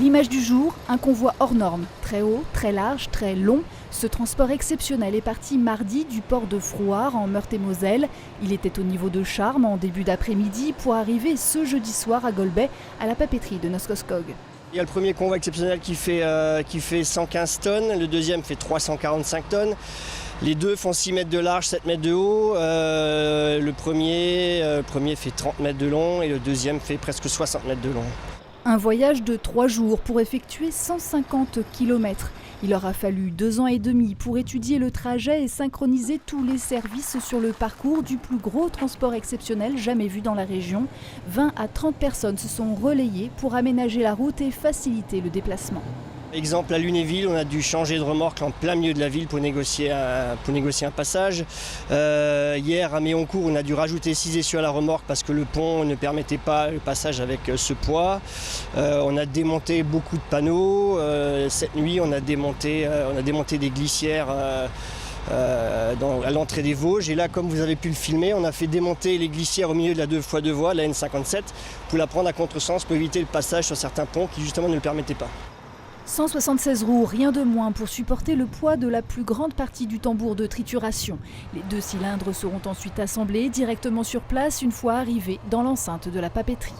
L'image du jour, un convoi hors norme, très haut, très large, très long. Ce transport exceptionnel est parti mardi du port de Frouard en Meurthe-et-Moselle. Il était au niveau de Charmes en début d'après-midi pour arriver ce jeudi soir à Golbey, à la papeterie de Noskoskog. Il y a le premier convoi exceptionnel qui fait 115 tonnes, le deuxième fait 345 tonnes. Les deux font 6 mètres de large, 7 mètres de haut. Le premier fait 30 mètres de long et le deuxième fait presque 60 mètres de long. Un voyage de 3 jours pour effectuer 150 km. Il aura fallu 2 ans et demi pour étudier le trajet et synchroniser tous les services sur le parcours du plus gros transport exceptionnel jamais vu dans la région. 20 à 30 personnes se sont relayées pour aménager la route et faciliter le déplacement. Exemple, à Lunéville, on a dû changer de remorque en plein milieu de la ville pour négocier un passage. Hier, à Méoncourt, on a dû rajouter 6 essieux à la remorque parce que le pont ne permettait pas le passage avec ce poids. On a démonté beaucoup de panneaux. Cette nuit, on a démonté des glissières à l'entrée des Vosges. Et là, comme vous avez pu le filmer, on a fait démonter les glissières au milieu de la 2x2 voies, la N57, pour la prendre à contresens pour éviter le passage sur certains ponts qui justement ne le permettaient pas. 176 roues, rien de moins pour supporter le poids de la plus grande partie du tambour de trituration. Les 2 cylindres seront ensuite assemblés directement sur place une fois arrivés dans l'enceinte de la papeterie.